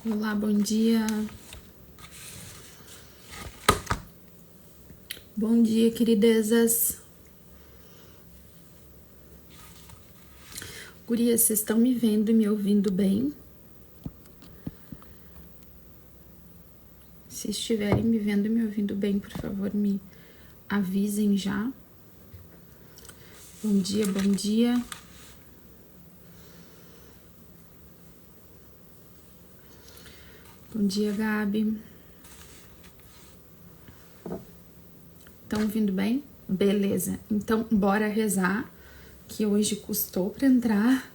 Olá, bom dia. Bom dia, queridezas. Gurias, vocês estão me vendo e me ouvindo bem? Se estiverem me vendo e me ouvindo bem, por favor, me avisem já. Bom dia, bom dia. Bom dia, Gabi. Estão ouvindo bem? Beleza. Então, bora rezar, que hoje custou para entrar.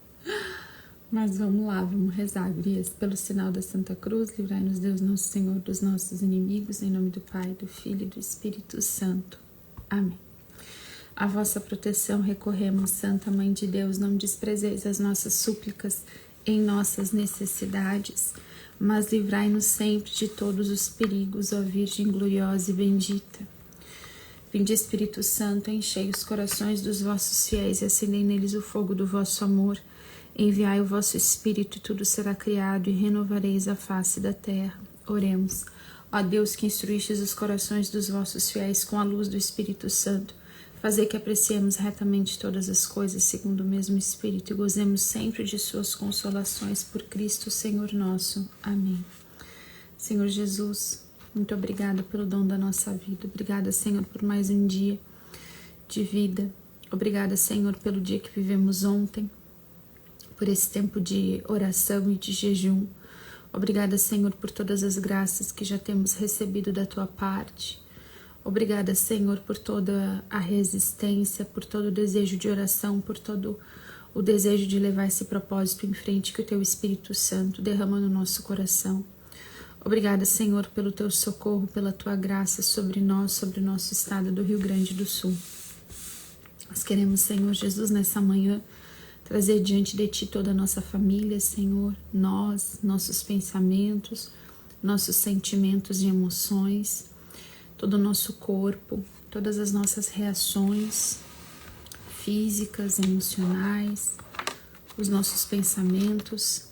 Mas vamos lá, vamos rezar, gurias. Pelo sinal da Santa Cruz, livrai-nos Deus, nosso Senhor, dos nossos inimigos, em nome do Pai, do Filho e do Espírito Santo. Amém. A vossa proteção recorremos, Santa Mãe de Deus, não desprezeis as nossas súplicas em nossas necessidades, mas livrai-nos sempre de todos os perigos, ó Virgem gloriosa e bendita. Vinde, Espírito Santo, enchei os corações dos vossos fiéis e acendei neles o fogo do vosso amor. Enviai o vosso Espírito e tudo será criado e renovareis a face da terra. Oremos. Ó Deus, que instruístes os corações dos vossos fiéis com a luz do Espírito Santo, fazei que apreciemos retamente todas as coisas segundo o mesmo Espírito e gozemos sempre de suas consolações por Cristo, Senhor nosso. Amém. Senhor Jesus, muito obrigada pelo dom da nossa vida. Obrigada, Senhor, por mais um dia de vida. Obrigada, Senhor, pelo dia que vivemos ontem, por esse tempo de oração e de jejum. Obrigada, Senhor, por todas as graças que já temos recebido da Tua parte. Obrigada, Senhor, por toda a resistência, por todo o desejo de oração, por todo o desejo de levar esse propósito em frente que o Teu Espírito Santo derrama no nosso coração. Obrigada, Senhor, pelo Teu socorro, pela Tua graça sobre nós, sobre o nosso estado do Rio Grande do Sul. Nós queremos, Senhor Jesus, nessa manhã, trazer diante de Ti toda a nossa família, Senhor, nós, nossos pensamentos, nossos sentimentos e emoções, todo o nosso corpo, todas as nossas reações físicas, emocionais, os nossos pensamentos,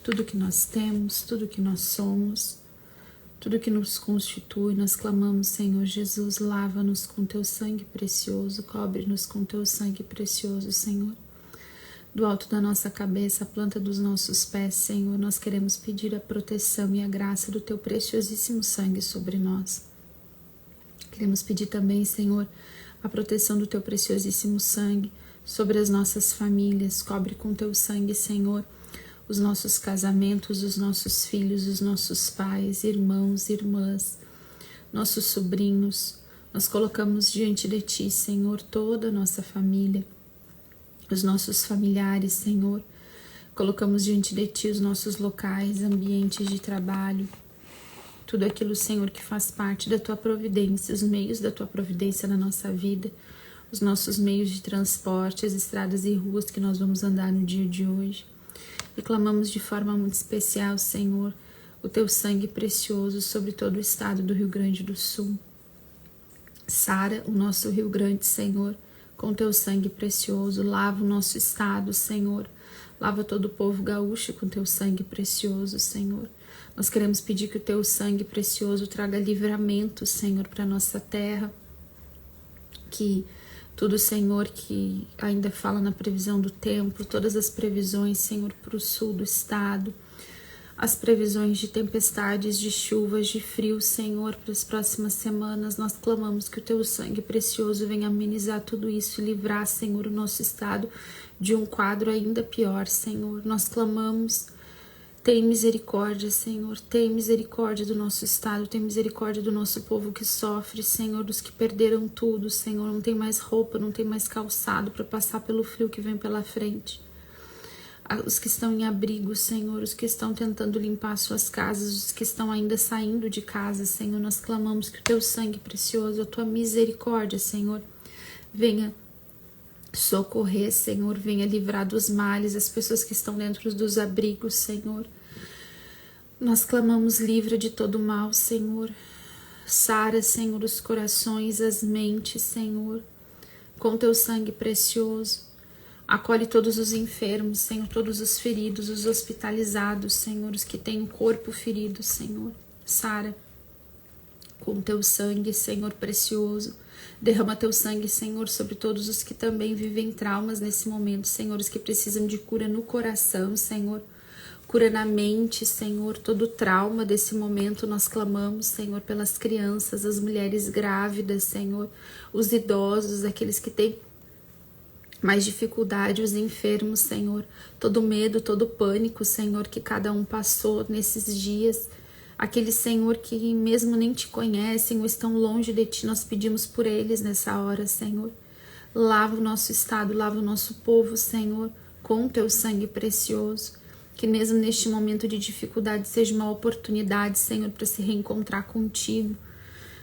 tudo que nós temos, tudo que nós somos, tudo que nos constitui. Nós clamamos, Senhor Jesus, lava-nos com Teu sangue precioso, cobre-nos com Teu sangue precioso, Senhor. Do alto da nossa cabeça, a planta dos nossos pés, Senhor, nós queremos pedir a proteção e a graça do Teu preciosíssimo sangue sobre nós. Queremos pedir também, Senhor, a proteção do Teu preciosíssimo sangue sobre as nossas famílias. Cobre com Teu sangue, Senhor, os nossos casamentos, os nossos filhos, os nossos pais, irmãos, irmãs, nossos sobrinhos. Nós colocamos diante de Ti, Senhor, toda a nossa família, os nossos familiares, Senhor. Colocamos diante de Ti os nossos locais, ambientes de trabalho, tudo aquilo, Senhor, que faz parte da Tua providência, os meios da Tua providência na nossa vida, os nossos meios de transporte, as estradas e ruas que nós vamos andar no dia de hoje. E clamamos de forma muito especial, Senhor, o Teu sangue precioso sobre todo o estado do Rio Grande do Sul. Sara o nosso Rio Grande, Senhor, com Teu sangue precioso. Lava o nosso estado, Senhor. Lava todo o povo gaúcho com Teu sangue precioso, Senhor. Nós queremos pedir que o Teu sangue precioso traga livramento, Senhor, para a nossa terra. Que tudo, Senhor, que ainda fala na previsão do tempo, todas as previsões, Senhor, para o sul do estado, as previsões de tempestades, de chuvas, de frio, Senhor, para as próximas semanas, nós clamamos que o Teu sangue precioso venha amenizar tudo isso e livrar, Senhor, o nosso estado de um quadro ainda pior, Senhor. Nós clamamos, tem misericórdia, Senhor, tem misericórdia do nosso estado, tem misericórdia do nosso povo que sofre, Senhor, dos que perderam tudo, Senhor, não tem mais roupa, não tem mais calçado para passar pelo frio que vem pela frente. Os que estão em abrigo, Senhor, os que estão tentando limpar suas casas, os que estão ainda saindo de casa, Senhor, nós clamamos que o Teu sangue precioso, a Tua misericórdia, Senhor, venha socorrer, Senhor, venha livrar dos males as pessoas que estão dentro dos abrigos, Senhor. Nós clamamos, livra de todo mal, Senhor. Sara, Senhor, os corações, as mentes, Senhor, com Teu sangue precioso. Acolhe todos os enfermos, Senhor, todos os feridos, os hospitalizados, Senhor, os que têm o corpo ferido, Senhor. Sara, com teu sangue, Senhor, precioso. Derrama teu sangue, Senhor, sobre todos os que também vivem traumas nesse momento, Senhor, os que precisam de cura no coração, Senhor. Cura na mente, Senhor, todo trauma desse momento nós clamamos, Senhor, pelas crianças, as mulheres grávidas, Senhor, os idosos, aqueles que têm mais dificuldade, os enfermos, Senhor, todo medo, todo pânico, Senhor, que cada um passou nesses dias, aqueles, Senhor, que mesmo nem te conhecem ou estão longe de ti, nós pedimos por eles nessa hora, Senhor. Lava o nosso estado, lava o nosso povo, Senhor, com teu sangue precioso. Que mesmo neste momento de dificuldade seja uma oportunidade, Senhor, para se reencontrar contigo.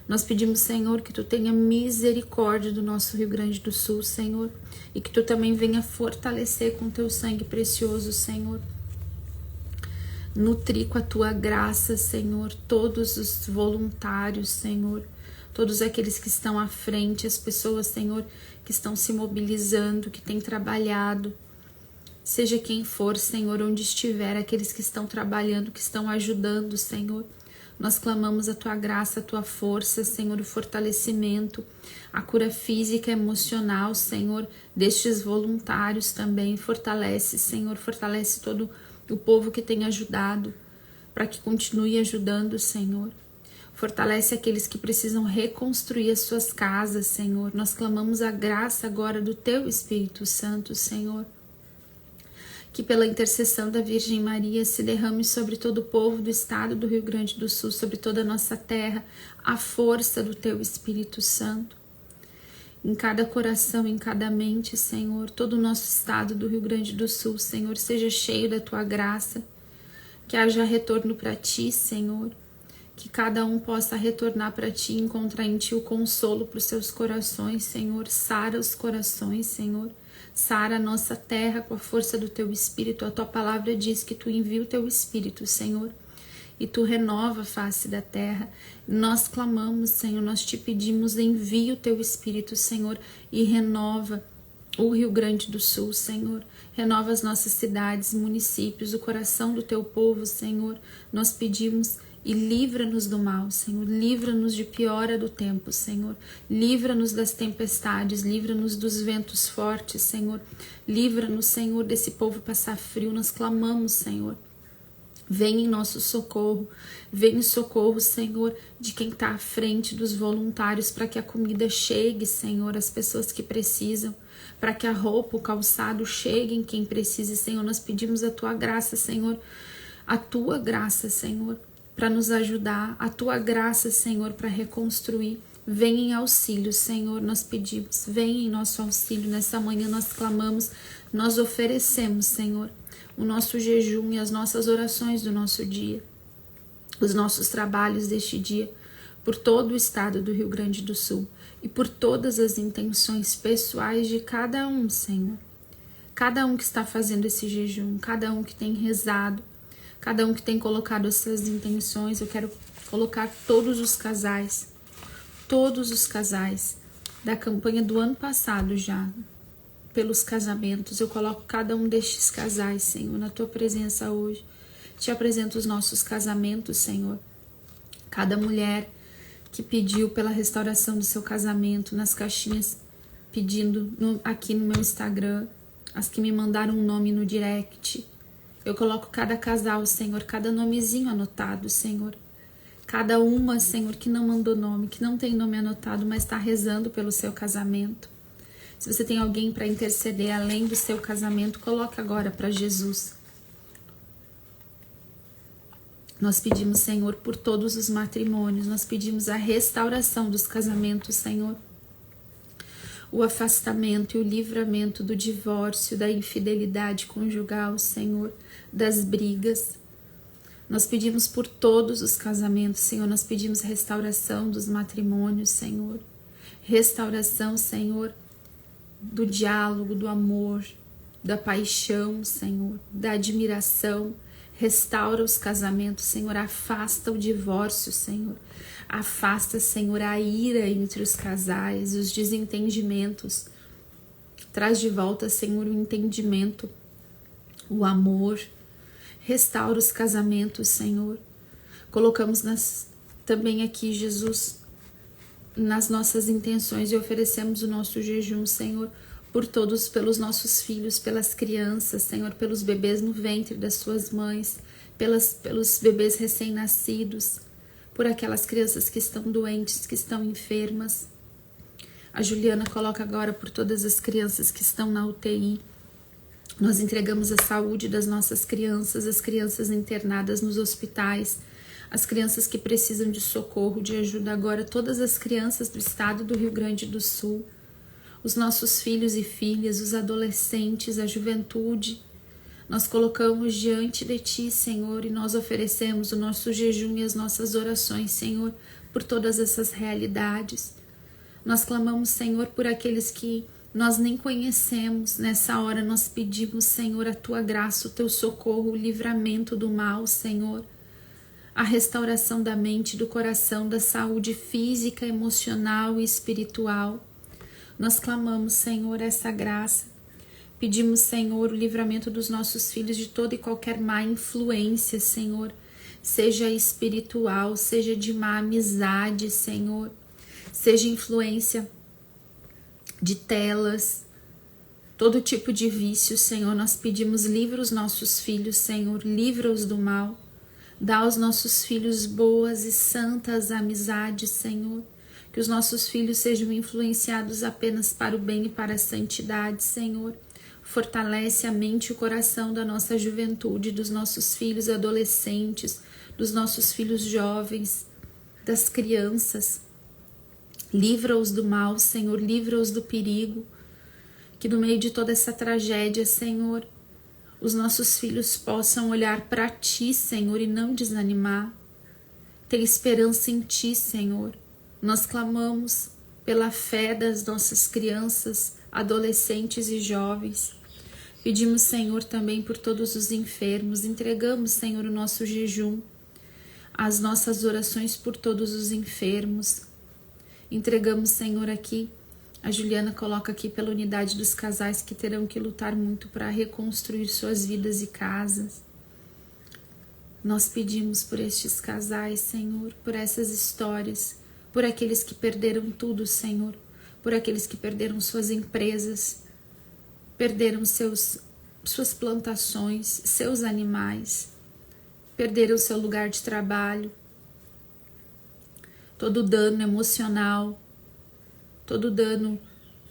Nós pedimos, Senhor, que tu tenha misericórdia do nosso Rio Grande do Sul, Senhor, e que tu também venha fortalecer com teu sangue precioso, Senhor. Nutrir com a tua graça, Senhor, todos os voluntários, Senhor, todos aqueles que estão à frente, as pessoas, Senhor, que estão se mobilizando, que têm trabalhado. Seja quem for, Senhor, onde estiver, aqueles que estão trabalhando, que estão ajudando, Senhor. Nós clamamos a tua graça, a tua força, Senhor, o fortalecimento, a cura física e emocional, Senhor, destes voluntários também. Fortalece, Senhor, fortalece todo o povo que tem ajudado, para que continue ajudando, Senhor. Fortalece aqueles que precisam reconstruir as suas casas, Senhor. Nós clamamos a graça agora do teu Espírito Santo, Senhor. Que pela intercessão da Virgem Maria se derrame sobre todo o povo do estado do Rio Grande do Sul, sobre toda a nossa terra, a força do teu Espírito Santo. Em cada coração, em cada mente, Senhor, todo o nosso estado do Rio Grande do Sul, Senhor, seja cheio da tua graça, que haja retorno para ti, Senhor, que cada um possa retornar para ti, encontrar em ti o consolo para os seus corações, Senhor, sara os corações, Senhor. Sara a nossa terra com a força do teu Espírito. A tua palavra diz que tu envia o teu Espírito, Senhor, e tu renova a face da terra. Nós clamamos, Senhor, nós te pedimos, envia o teu Espírito, Senhor, e renova o Rio Grande do Sul, Senhor. Renova as nossas cidades, municípios, o coração do teu povo, Senhor. Nós pedimos e livra-nos do mal, Senhor, livra-nos de piora do tempo, Senhor, livra-nos das tempestades, livra-nos dos ventos fortes, Senhor, livra-nos, Senhor, desse povo passar frio. Nós clamamos, Senhor, vem em nosso socorro, vem em socorro, Senhor, de quem está à frente dos voluntários, para que a comida chegue, Senhor, às pessoas que precisam, para que a roupa, o calçado chegue em quem precisa, Senhor. Nós pedimos a tua graça, Senhor, a tua graça, Senhor, para nos ajudar, a tua graça, Senhor, para reconstruir. Vem em auxílio, Senhor, nós pedimos, vem em nosso auxílio. Nessa manhã nós clamamos, nós oferecemos, Senhor, o nosso jejum e as nossas orações do nosso dia, os nossos trabalhos deste dia, por todo o estado do Rio Grande do Sul e por todas as intenções pessoais de cada um, Senhor. Cada um que está fazendo esse jejum, cada um que tem rezado, cada um que tem colocado as suas intenções. Eu quero colocar todos os casais da campanha do ano passado já, pelos casamentos. Eu coloco cada um destes casais, Senhor, na tua presença hoje. Te apresento os nossos casamentos, Senhor. Cada mulher que pediu pela restauração do seu casamento, nas caixinhas pedindo aqui no meu Instagram, as que me mandaram um nome no direct. Eu coloco cada casal, Senhor, cada nomezinho anotado, Senhor. Cada uma, Senhor, que não mandou nome, que não tem nome anotado, mas está rezando pelo seu casamento. Se você tem alguém para interceder além do seu casamento, coloque agora para Jesus. Nós pedimos, Senhor, por todos os matrimônios, nós pedimos a restauração dos casamentos, Senhor. O afastamento e o livramento do divórcio, da infidelidade conjugal, Senhor, das brigas. Nós pedimos por todos os casamentos, Senhor, nós pedimos restauração dos matrimônios, Senhor. Restauração, Senhor, do diálogo, do amor, da paixão, Senhor, da admiração. Restaura os casamentos, Senhor, afasta o divórcio, Senhor. Afasta, Senhor, a ira entre os casais, os desentendimentos. Traz de volta, Senhor, o entendimento, o amor. Restaura os casamentos, Senhor. Colocamos também aqui, Jesus, nas nossas intenções e oferecemos o nosso jejum, Senhor, por todos, pelos nossos filhos, pelas crianças, Senhor, pelos bebês no ventre das suas mães, pelos bebês recém-nascidos, por aquelas crianças que estão doentes, que estão enfermas. A Juliana coloca agora por todas as crianças que estão na UTI. Nós entregamos a saúde das nossas crianças, as crianças internadas nos hospitais, as crianças que precisam de socorro, de ajuda agora, todas as crianças do estado do Rio Grande do Sul, os nossos filhos e filhas, os adolescentes, a juventude. Nós colocamos diante de Ti, Senhor, e nós oferecemos o nosso jejum e as nossas orações, Senhor, por todas essas realidades. Nós clamamos, Senhor, por aqueles que nós nem conhecemos. Nessa hora nós pedimos, Senhor, a Tua graça, o Teu socorro, o livramento do mal, Senhor. A restauração da mente, do coração, da saúde física, emocional e espiritual. Nós clamamos, Senhor, essa graça. Pedimos, Senhor, o livramento dos nossos filhos de toda e qualquer má influência, Senhor. Seja espiritual, seja de má amizade, Senhor. Seja influência de telas, todo tipo de vício, Senhor. Nós pedimos, livra os nossos filhos, Senhor, livra-os do mal. Dá aos nossos filhos boas e santas amizades, Senhor. Que os nossos filhos sejam influenciados apenas para o bem e para a santidade, Senhor. Fortalece a mente e o coração da nossa juventude, dos nossos filhos adolescentes, dos nossos filhos jovens, das crianças. Livra-os do mal, Senhor, livra-os do perigo. Que no meio de toda essa tragédia, Senhor, os nossos filhos possam olhar para Ti, Senhor, e não desanimar. Ter esperança em Ti, Senhor. Nós clamamos pela fé das nossas crianças, adolescentes e jovens. Pedimos, Senhor, também por todos os enfermos. Entregamos, Senhor, o nosso jejum, as nossas orações por todos os enfermos. Entregamos, Senhor, aqui, a Juliana coloca aqui pela unidade dos casais que terão que lutar muito para reconstruir suas vidas e casas. Nós pedimos por estes casais, Senhor, por essas histórias, por aqueles que perderam tudo, Senhor, por aqueles que perderam suas empresas, perderam suas plantações, seus animais, perderam seu lugar de trabalho, todo o dano emocional, todo o dano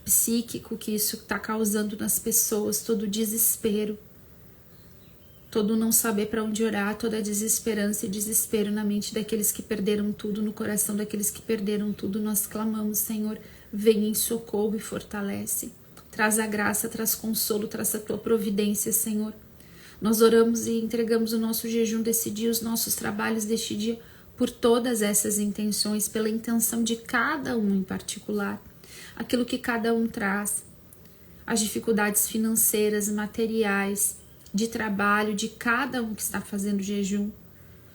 psíquico que isso está causando nas pessoas, todo o desespero, todo não saber para onde orar, toda a desesperança e desespero na mente daqueles que perderam tudo, no coração daqueles que perderam tudo. Nós clamamos, Senhor, venha em socorro e fortalece. Traz a graça, traz consolo, traz a Tua providência, Senhor. Nós oramos e entregamos o nosso jejum desse dia, os nossos trabalhos deste dia, por todas essas intenções, pela intenção de cada um em particular, aquilo que cada um traz, as dificuldades financeiras, materiais, de trabalho de cada um que está fazendo jejum.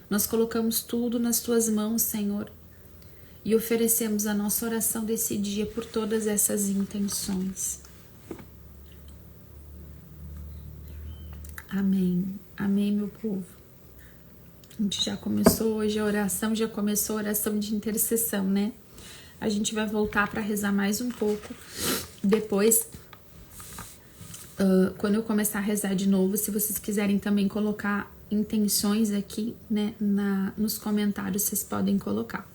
Nós colocamos tudo nas Tuas mãos, Senhor, e oferecemos a nossa oração desse dia por todas essas intenções. Amém. Amém, meu povo. A gente já começou hoje a oração, já começou a oração de intercessão, né? A gente vai voltar para rezar mais um pouco. Depois, quando eu começar a rezar de novo, se vocês quiserem também colocar intenções aqui, né, nos comentários, vocês podem colocar.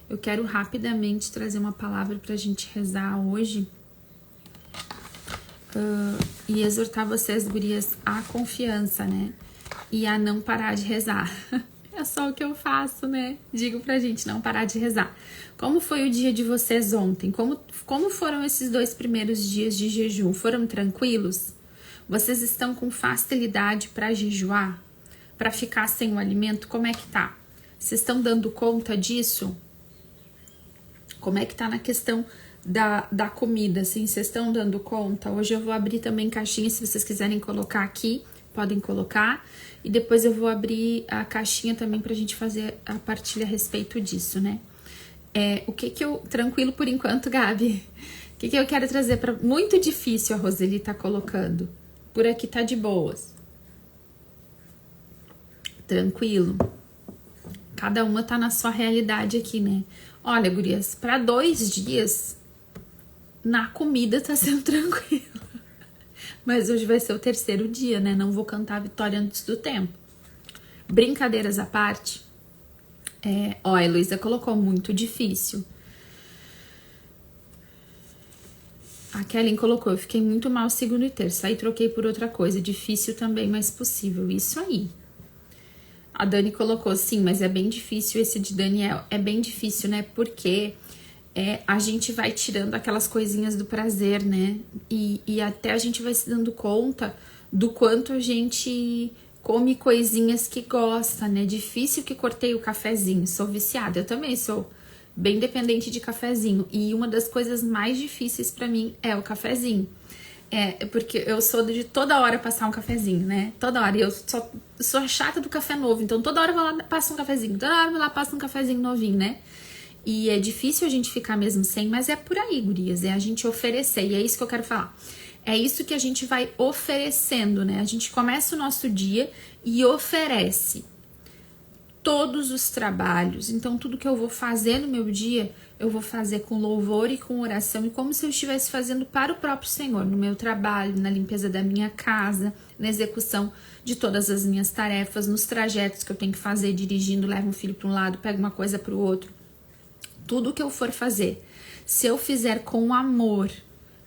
Eu quero rapidamente trazer uma palavra para a gente rezar hoje. E exortar vocês, gurias, à confiança, né? E a não parar de rezar. É só o que eu faço, né? Digo pra gente não parar de rezar. Como foi o dia de vocês ontem? Como foram esses 2 primeiros dias de jejum? Foram tranquilos? Vocês estão com facilidade para jejuar? Para ficar sem o alimento? Como é que tá? Vocês estão dando conta disso? Como é que tá na questão da comida, assim, vocês estão dando conta? Hoje eu vou abrir também caixinha, se vocês quiserem colocar aqui, podem colocar, e depois eu vou abrir a caixinha também pra gente fazer a partilha a respeito disso, né? Tranquilo por enquanto, Gabi, que eu quero trazer para... Muito difícil a Roseli tá colocando. Por aqui tá de boas. Tranquilo. Cada uma tá na sua realidade aqui, né? Olha, gurias, para 2 dias, na comida tá sendo tranquilo. Mas hoje vai ser o 3º dia, né? Não vou cantar a vitória antes do tempo. Brincadeiras à parte. Ó, a Heloísa colocou muito difícil. A Kellen colocou, eu fiquei muito mal 2º e 3º. Aí troquei por outra coisa. Difícil também, mas possível. Isso aí. A Dani colocou, sim, mas é bem difícil. Esse de Daniel é bem difícil, né? Porque a gente vai tirando aquelas coisinhas do prazer, né? E até a gente vai se dando conta do quanto a gente come coisinhas que gosta, né? Difícil que cortei o cafezinho. Sou viciada. Eu também sou bem dependente de cafezinho. E uma das coisas mais difíceis pra mim é o cafezinho. Porque eu sou de toda hora passar um cafezinho, né? Toda hora. E eu sou chata do café novo. Então toda hora eu vou lá passo um cafezinho. Toda hora eu vou lá passo um cafezinho novinho, né? E é difícil a gente ficar mesmo sem, mas é por aí, gurias. É a gente oferecer. E é isso que eu quero falar. É isso que a gente vai oferecendo, né? A gente começa o nosso dia e oferece todos os trabalhos. Então, tudo que eu vou fazer no meu dia, eu vou fazer com louvor e com oração, e como se eu estivesse fazendo para o próprio Senhor, no meu trabalho, na limpeza da minha casa, na execução de todas as minhas tarefas, nos trajetos que eu tenho que fazer, dirigindo, levo um filho para um lado, pego uma coisa para o outro. Tudo que eu for fazer, se eu fizer com amor,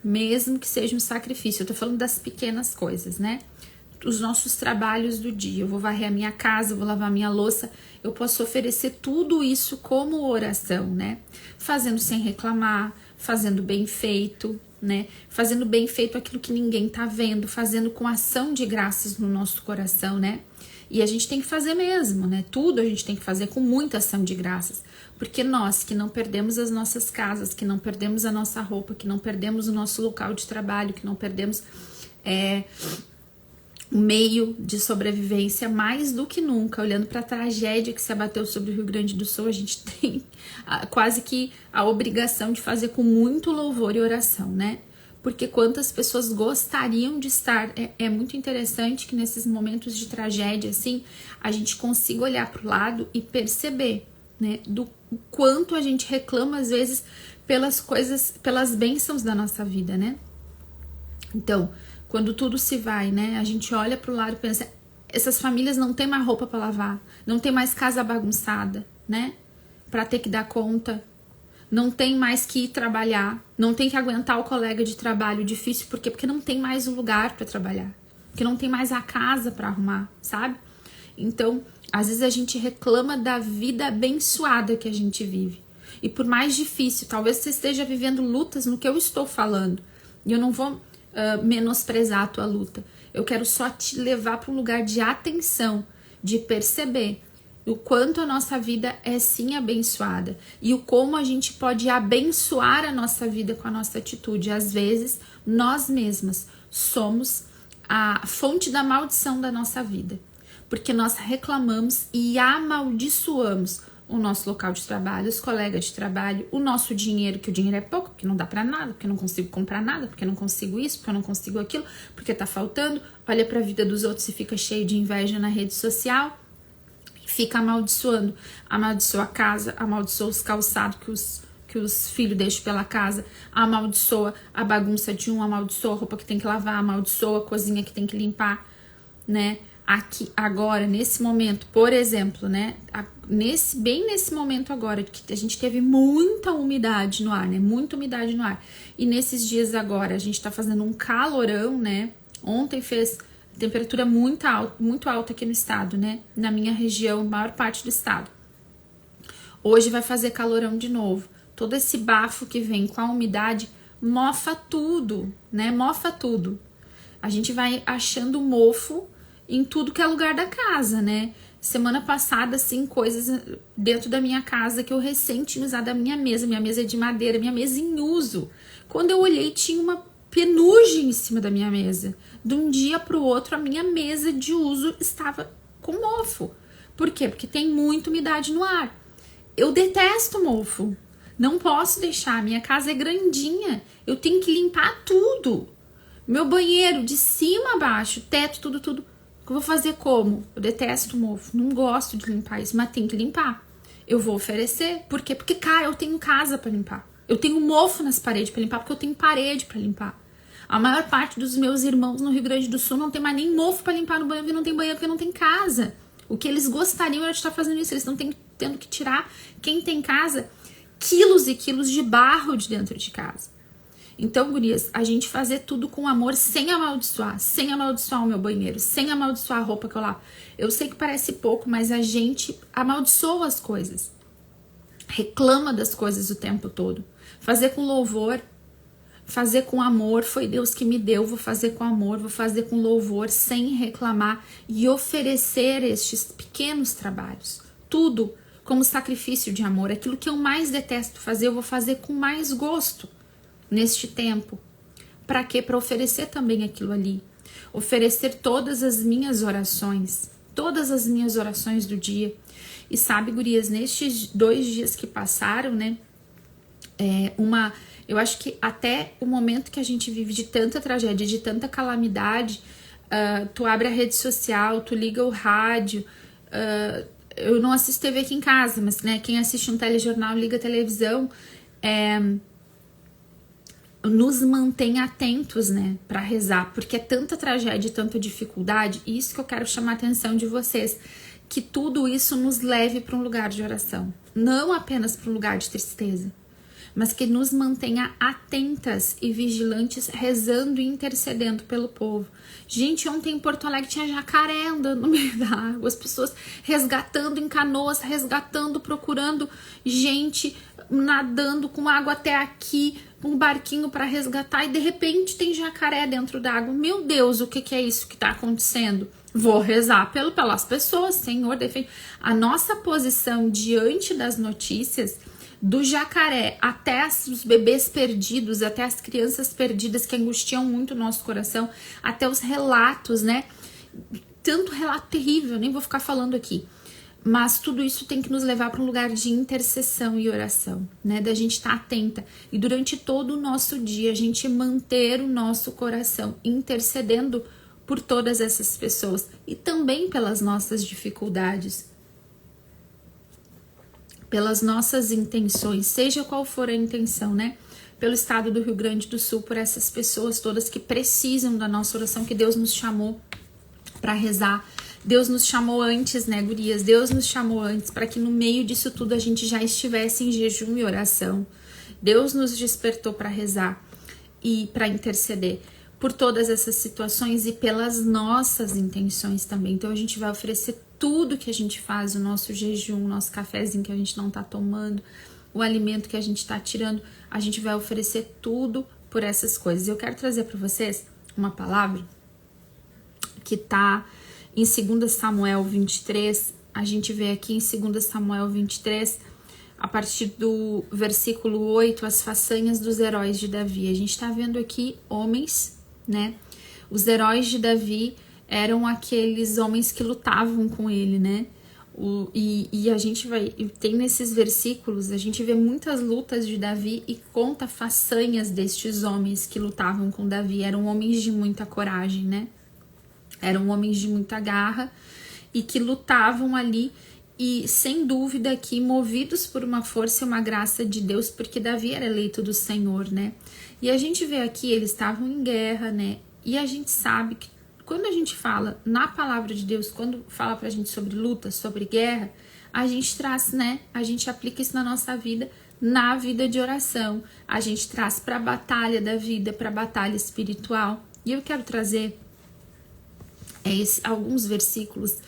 mesmo que seja um sacrifício, eu tô falando das pequenas coisas, né? Os nossos trabalhos do dia, eu vou varrer a minha casa, eu vou lavar a minha louça, eu posso oferecer tudo isso como oração, né? Fazendo sem reclamar, fazendo bem feito, né? Fazendo bem feito aquilo que ninguém tá vendo, fazendo com ação de graças no nosso coração, né? E a gente tem que fazer mesmo, né? Tudo a gente tem que fazer com muita ação de graças. Porque nós que não perdemos as nossas casas, que não perdemos a nossa roupa, que não perdemos o nosso local de trabalho, que não perdemos o meio de sobrevivência, mais do que nunca, olhando para a tragédia que se abateu sobre o Rio Grande do Sul, a gente tem quase que a obrigação de fazer com muito louvor e oração, né? Porque quantas pessoas gostariam de estar... É muito interessante que nesses momentos de tragédia, assim, a gente consiga olhar para o lado e perceber, né, do quanto a gente reclama, às vezes, pelas coisas, pelas bênçãos da nossa vida, né? Então, quando tudo se vai, né, a gente olha para o lado e pensa, essas famílias não tem mais roupa para lavar, não tem mais casa bagunçada, né, para ter que dar conta, não tem mais que ir trabalhar, não tem que aguentar o colega de trabalho difícil, por quê? Porque não tem mais o lugar para trabalhar, porque não tem mais a casa para arrumar, sabe? Então, às vezes a gente reclama da vida abençoada que a gente vive. E por mais difícil, talvez você esteja vivendo lutas no que eu estou falando. E eu não vou menosprezar a tua luta. Eu quero só te levar para um lugar de atenção, de perceber o quanto a nossa vida é sim abençoada. E o como a gente pode abençoar a nossa vida com a nossa atitude. Às vezes, nós mesmas somos a fonte da maldição da nossa vida. Porque nós reclamamos e amaldiçoamos o nosso local de trabalho, os colegas de trabalho, o nosso dinheiro, que o dinheiro é pouco, porque não dá pra nada, porque eu não consigo comprar nada, porque eu não consigo isso, porque eu não consigo aquilo, porque tá faltando. Olha pra vida dos outros e fica cheio de inveja na rede social, fica amaldiçoando. Amaldiçoa a casa, amaldiçoa os calçados que os filhos deixam pela casa, amaldiçoa a bagunça de um, amaldiçoa a roupa que tem que lavar, amaldiçoa a cozinha que tem que limpar, né? Aqui, agora, nesse momento, por exemplo, né, bem nesse momento agora, que a gente teve muita umidade no ar, né, muita umidade no ar, e nesses dias agora, a gente tá fazendo um calorão, né, ontem fez temperatura muito alta aqui no estado, né, na minha região, maior parte do estado. Hoje vai fazer calorão de novo, todo esse bafo que vem com a umidade, mofa tudo, né, mofa tudo. A gente vai achando mofo em tudo que é lugar da casa, né? Semana passada, assim, coisas dentro da minha casa que eu recém tinha usado a minha mesa é de madeira, minha mesa em uso. Quando eu olhei, tinha uma penugem em cima da minha mesa. De um dia para o outro, a minha mesa de uso estava com mofo. Por quê? Porque tem muita umidade no ar. Eu detesto mofo. Não posso deixar, minha casa é grandinha, eu tenho que limpar tudo. Meu banheiro, de cima a baixo, teto, tudo. Eu vou fazer como? Eu detesto mofo, não gosto de limpar isso, mas tem que limpar. Eu vou oferecer, por quê? Porque, cara, eu tenho casa para limpar. Eu tenho mofo nas paredes para limpar, porque eu tenho parede para limpar. A maior parte dos meus irmãos no Rio Grande do Sul não tem mais nem mofo para limpar no banheiro, porque não tem banheiro, porque não tem casa. O que eles gostariam era de estar fazendo isso, eles estão tendo que tirar, quem tem casa, quilos e quilos de barro de dentro de casa. Então, gurias, a gente fazer tudo com amor, sem amaldiçoar o meu banheiro, sem amaldiçoar a roupa que eu lavo. Eu sei que parece pouco, mas a gente amaldiçoa as coisas, reclama das coisas o tempo todo. Fazer com louvor, fazer com amor, foi Deus que me deu, vou fazer com amor, vou fazer com louvor, sem reclamar e oferecer estes pequenos trabalhos, tudo como sacrifício de amor. Aquilo que eu mais detesto fazer, eu vou fazer com mais gosto neste tempo. Para quê? Para oferecer também aquilo ali. Oferecer todas as minhas orações do dia. E sabe, gurias, nestes 2 dias que passaram, né? Eu acho que até o momento que a gente vive de tanta tragédia, de tanta calamidade, tu abre a rede social, tu liga o rádio. Eu não assisto TV aqui em casa, mas né, quem assiste um telejornal, liga a televisão, nos mantém atentos, né, para rezar, porque é tanta tragédia, tanta dificuldade, e isso que eu quero chamar a atenção de vocês, que tudo isso nos leve para um lugar de oração, não apenas para um lugar de tristeza, mas que nos mantenha atentas e vigilantes, rezando e intercedendo pelo povo. Gente, ontem em Porto Alegre tinha jacaré andando no meio da água, as pessoas resgatando em canoas, procurando gente, nadando com água até aqui, um barquinho para resgatar, e de repente tem jacaré dentro da água. Meu Deus, o que é isso que está acontecendo? Vou rezar pelas pessoas, Senhor, defende. A nossa posição diante das notícias, do jacaré até os bebês perdidos, até as crianças perdidas que angustiam muito o nosso coração, até os relatos, né? Tanto relato terrível, nem vou ficar falando aqui. Mas tudo isso tem que nos levar para um lugar de intercessão e oração, né? Da gente estar atenta e durante todo o nosso dia a gente manter o nosso coração intercedendo por todas essas pessoas e também pelas nossas dificuldades, pelas nossas intenções, seja qual for a intenção, né? Pelo estado do Rio Grande do Sul, por essas pessoas todas que precisam da nossa oração, que Deus nos chamou para rezar. Deus nos chamou antes, né, gurias? Deus nos chamou antes para que no meio disso tudo a gente já estivesse em jejum e oração. Deus nos despertou para rezar e para interceder por todas essas situações e pelas nossas intenções também. Então a gente vai oferecer tudo que a gente faz, o nosso jejum, o nosso cafezinho que a gente não tá tomando, o alimento que a gente tá tirando, a gente vai oferecer tudo por essas coisas. Eu quero trazer para vocês uma palavra que tá em 2 Samuel 23, a gente vê aqui em 2 Samuel 23, a partir do versículo 8, as façanhas dos heróis de Davi. A gente tá vendo aqui homens, né? Os heróis de Davi eram aqueles homens que lutavam com ele, né? E a gente tem nesses versículos, a gente vê muitas lutas de Davi e conta façanhas destes homens que lutavam com Davi. Eram homens de muita coragem, né? Eram homens de muita garra e que lutavam ali e sem dúvida que movidos por uma força e uma graça de Deus, porque Davi era eleito do Senhor, né? E a gente vê aqui, eles estavam em guerra, né? E a gente sabe que quando a gente fala na palavra de Deus, quando fala pra gente sobre luta, sobre guerra, a gente traz, né? A gente aplica isso na nossa vida, na vida de oração. A gente traz pra batalha da vida, pra batalha espiritual. E eu quero trazer alguns versículos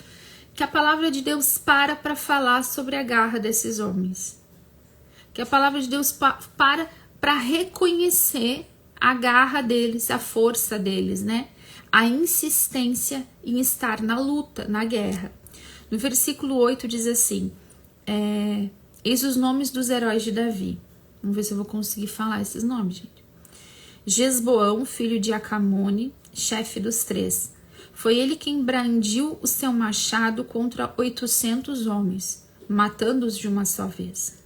que a palavra de Deus para falar sobre a garra desses homens. Que a palavra de Deus para reconhecer a garra deles, a força deles, né? A insistência em estar na luta, na guerra. No versículo 8 diz assim, eis os nomes dos heróis de Davi. Vamos ver se eu vou conseguir falar esses nomes, gente. Gesboão, filho de Acamone, chefe dos 3. Foi ele quem brandiu o seu machado contra 800 homens, matando-os de uma só vez.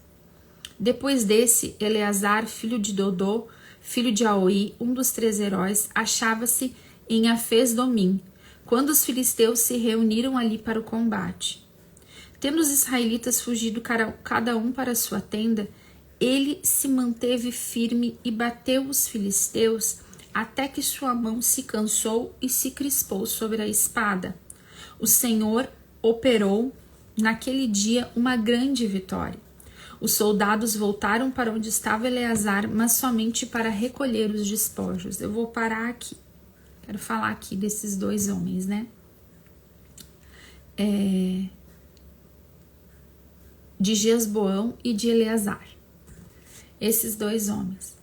Depois desse, Eleazar, filho de Dodô, filho de Aoi, um dos 3 heróis, achava-se em Afes-domim, quando os filisteus se reuniram ali para o combate. Tendo os israelitas fugido cada um para sua tenda, ele se manteve firme e bateu os filisteus até que sua mão se cansou e se crispou sobre a espada. O Senhor operou naquele dia uma grande vitória. Os soldados voltaram para onde estava Eleazar, mas somente para recolher os despojos. Eu vou parar aqui. Quero falar aqui desses 2 homens, né? De Gesboão e de Eleazar. Esses 2 homens.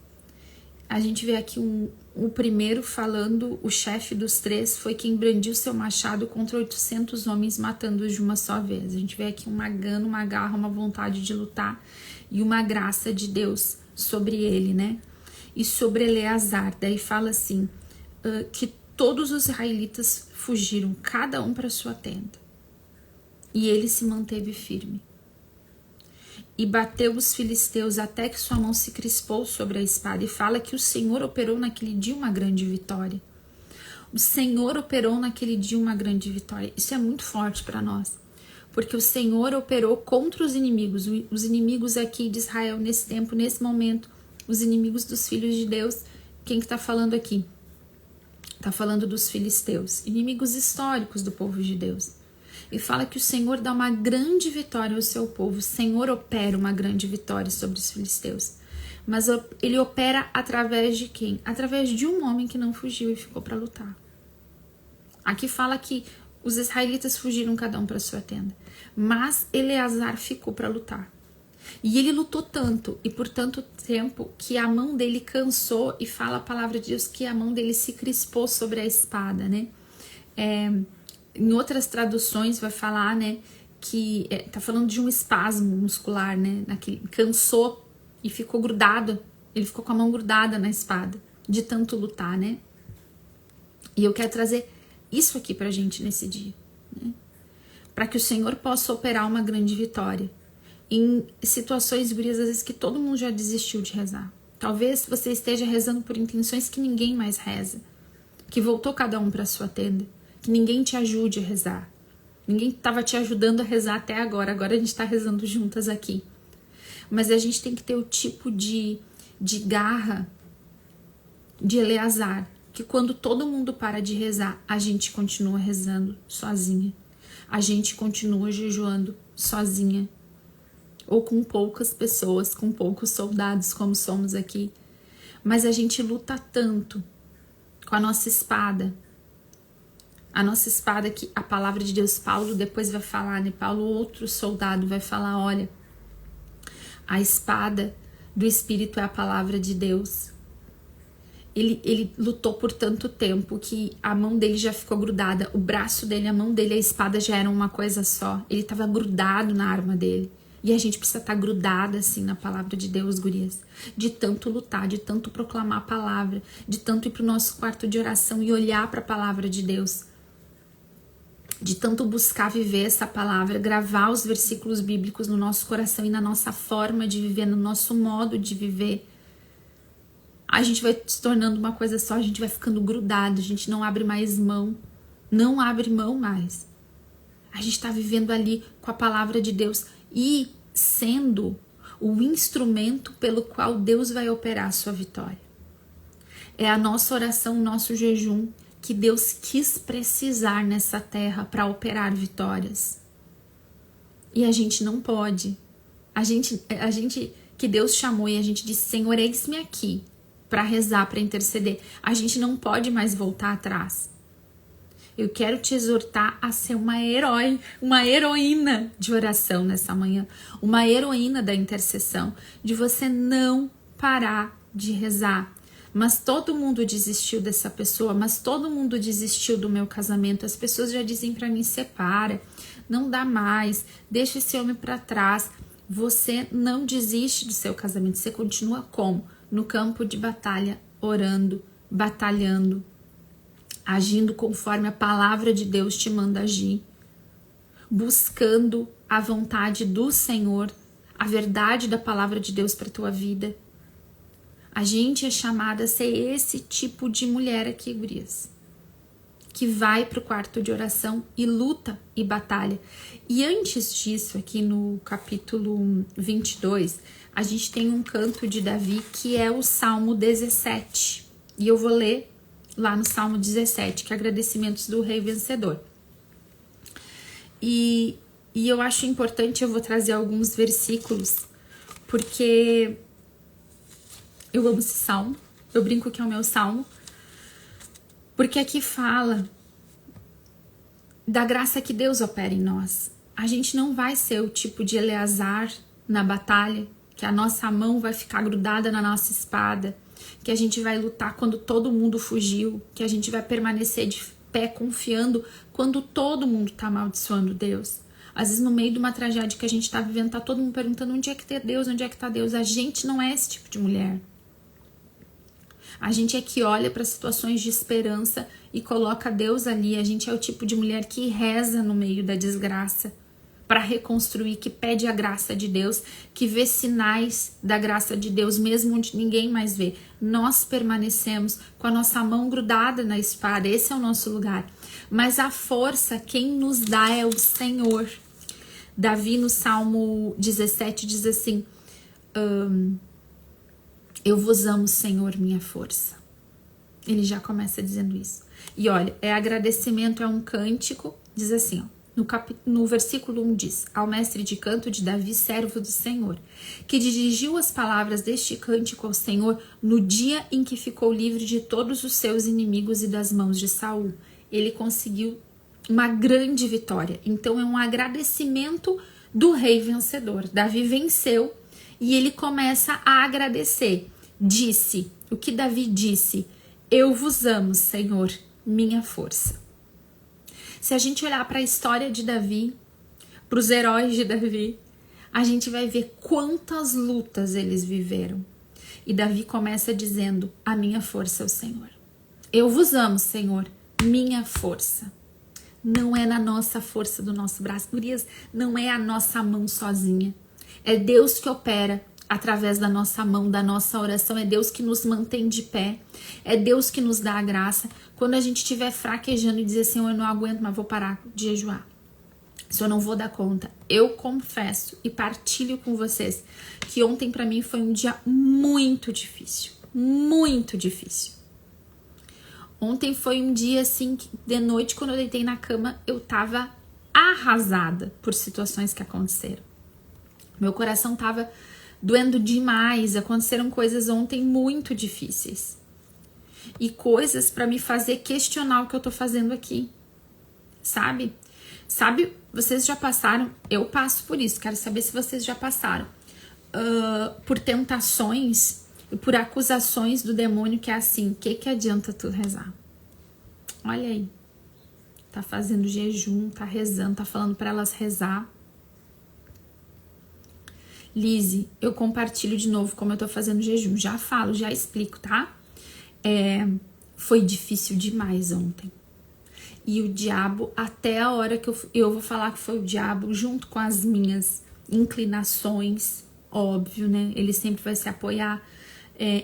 A gente vê aqui o primeiro falando, o chefe dos 3 foi quem brandiu seu machado contra 800 homens, matando-os de uma só vez. A gente vê aqui uma gana, uma garra, uma vontade de lutar e uma graça de Deus sobre ele, né? E sobre Eleazar, daí fala assim, que todos os israelitas fugiram, cada um para sua tenda. E ele se manteve firme. E bateu os filisteus até que sua mão se crispou sobre a espada. E fala que o Senhor operou naquele dia uma grande vitória. O Senhor operou naquele dia uma grande vitória. Isso é muito forte para nós. Porque o Senhor operou contra os inimigos. Os inimigos aqui de Israel nesse tempo, nesse momento. Os inimigos dos filhos de Deus. Quem que tá falando aqui? Tá falando dos filisteus. Inimigos históricos do povo de Deus. E fala que o Senhor dá uma grande vitória ao seu povo. O Senhor opera uma grande vitória sobre os filisteus. Mas ele opera através de quem? Através de um homem que não fugiu e ficou para lutar. Aqui fala que os israelitas fugiram cada um para sua tenda. Mas Eleazar ficou para lutar. E ele lutou tanto e por tanto tempo que a mão dele cansou, e fala a palavra de Deus que a mão dele se crispou sobre a espada, né? Em outras traduções vai falar, né, que tá falando de um espasmo muscular, né, naquele, cansou e ficou grudado, ele ficou com a mão grudada na espada, de tanto lutar, né? E eu quero trazer isso aqui pra gente nesse dia, né? Para que o Senhor possa operar uma grande vitória em situações, gurias, às vezes que todo mundo já desistiu de rezar. Talvez você esteja rezando por intenções que ninguém mais reza, que voltou cada um para sua tenda, que ninguém te ajude a rezar. Ninguém estava te ajudando a rezar até agora. Agora a gente está rezando juntas aqui. Mas a gente tem que ter o tipo de garra de Eleazar, que quando todo mundo para de rezar, a gente continua rezando sozinha. A gente continua jejuando sozinha. Ou com poucas pessoas, com poucos soldados, como somos aqui. Mas a gente luta tanto com a nossa espada. A nossa espada, que a palavra de Deus, Paulo depois vai falar, né? Paulo, outro soldado, vai falar, olha, a espada do Espírito é a palavra de Deus. Ele lutou por tanto tempo que a mão dele já ficou grudada, o braço dele, a mão dele, a espada já eram uma coisa só. Ele estava grudado na arma dele. E a gente precisa estar grudada assim na palavra de Deus, gurias. De tanto lutar, de tanto proclamar a palavra, de tanto ir para o nosso quarto de oração e olhar para a palavra de Deus. De tanto buscar viver essa palavra, gravar os versículos bíblicos no nosso coração e na nossa forma de viver, no nosso modo de viver. A gente vai se tornando uma coisa só, a gente vai ficando grudado, a gente não abre mais mão, não abre mão mais. A gente está vivendo ali com a palavra de Deus e sendo o instrumento pelo qual Deus vai operar a sua vitória. É a nossa oração, o nosso jejum, que Deus quis precisar nessa terra para operar vitórias. E a gente não pode. A gente que Deus chamou e a gente disse, Senhor, eis-me aqui para rezar, para interceder. A gente não pode mais voltar atrás. Eu quero te exortar a ser uma heroína de oração nessa manhã, uma heroína da intercessão, de você não parar de rezar. Mas todo mundo desistiu dessa pessoa, mas todo mundo desistiu do meu casamento. As pessoas já dizem para mim, separa, não dá mais, deixa esse homem para trás. Você não desiste do seu casamento, você continua como? No campo de batalha, orando, batalhando, agindo conforme a palavra de Deus te manda agir, buscando a vontade do Senhor, a verdade da palavra de Deus para tua vida. A gente é chamada a ser esse tipo de mulher aqui, gurias, que vai pro quarto de oração e luta e batalha. E antes disso, aqui no capítulo 22, a gente tem um canto de Davi que é o Salmo 17. E eu vou ler lá no Salmo 17, que é agradecimentos do Rei Vencedor. E eu acho importante, eu vou trazer alguns versículos, porque eu amo esse salmo, eu brinco que é o meu salmo, porque aqui fala da graça que Deus opera em nós. A gente não vai ser o tipo de Eleazar na batalha, que a nossa mão vai ficar grudada na nossa espada, que a gente vai lutar quando todo mundo fugiu, que a gente vai permanecer de pé confiando quando todo mundo tá amaldiçoando Deus. Às vezes no meio de uma tragédia que a gente tá vivendo, tá todo mundo perguntando onde é que tá Deus, onde é que tá Deus. A gente não é esse tipo de mulher. A gente é que olha para situações de esperança e coloca Deus ali. A gente é o tipo de mulher que reza no meio da desgraça para reconstruir, que pede a graça de Deus, que vê sinais da graça de Deus, mesmo onde ninguém mais vê. Nós permanecemos com a nossa mão grudada na espada, esse é o nosso lugar. Mas a força, quem nos dá é o Senhor. Davi, no Salmo 17, diz assim: eu vos amo, Senhor, minha força. Ele já começa dizendo isso. E olha, é agradecimento, é um cântico, diz assim, ó. No versículo 1 diz: ao mestre de canto de Davi, servo do Senhor, que dirigiu as palavras deste cântico ao Senhor no dia em que ficou livre de todos os seus inimigos e das mãos de Saul. Ele conseguiu uma grande vitória. Então é um agradecimento do rei vencedor. Davi venceu e ele começa a agradecer. Disse, o que Davi disse: eu vos amo, Senhor, minha força. Se a gente olhar para a história de Davi, para os heróis de Davi, a gente vai ver quantas lutas eles viveram. E Davi começa dizendo: a minha força é o Senhor. Eu vos amo, Senhor, minha força. Não é na nossa força do nosso braço, gurias, não é a nossa mão sozinha. É Deus que opera através da nossa mão, da nossa oração. É Deus que nos mantém de pé. É Deus que nos dá a graça. Quando a gente estiver fraquejando e dizer assim: eu não aguento, mas vou parar de jejuar, se eu não vou dar conta. Eu confesso e partilho com vocês que ontem para mim foi um dia muito difícil. Muito difícil. Ontem foi um dia assim que de noite, quando eu deitei na cama, eu tava arrasada por situações que aconteceram. Meu coração tava doendo demais. Aconteceram coisas ontem muito difíceis. E coisas para me fazer questionar o que eu tô fazendo aqui. Sabe? Vocês já passaram? Eu passo por isso. Quero saber se vocês já passaram. Por tentações e por acusações do demônio, que é assim: que adianta tu rezar? Olha aí. Tá fazendo jejum, tá rezando, tá falando para elas rezar. Lise, eu compartilho de novo como eu tô fazendo jejum. Já falo, já explico, tá? Foi difícil demais ontem. E o diabo, até a hora que eu vou falar que foi o diabo, junto com as minhas inclinações, óbvio, né? Ele sempre vai se apoiar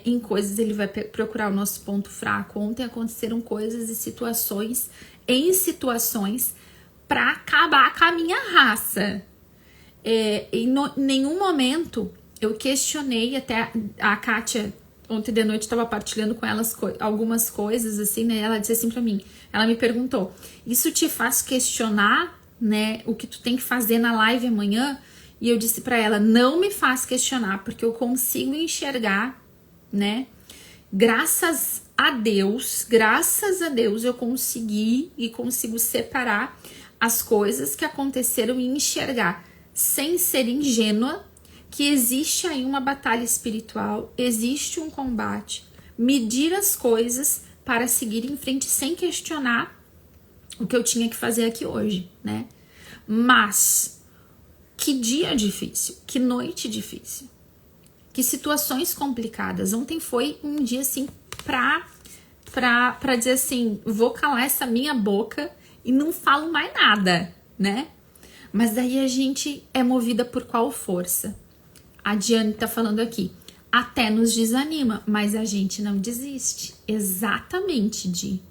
em coisas, ele vai procurar o nosso ponto fraco. Ontem aconteceram coisas e situações para acabar com a minha raça. Em nenhum momento eu questionei. Até a Kátia ontem de noite estava partilhando com elas algumas coisas assim, né? Ela disse assim pra mim, ela me perguntou: isso te faz questionar, né, o que tu tem que fazer na live amanhã? E eu disse pra ela: não me faz questionar, porque eu consigo enxergar, né? Graças a Deus eu consigo separar as coisas que aconteceram e enxergar, sem ser ingênua, que existe aí uma batalha espiritual, existe um combate, medir as coisas para seguir em frente sem questionar o que eu tinha que fazer aqui hoje, né? Mas que dia difícil, que noite difícil, que situações complicadas. Ontem foi um dia assim pra dizer assim: vou calar essa minha boca e não falo mais nada, né? Mas daí a gente é movida por qual força? A Diane tá falando aqui. Até nos desanima, mas a gente não desiste. Exatamente, Di.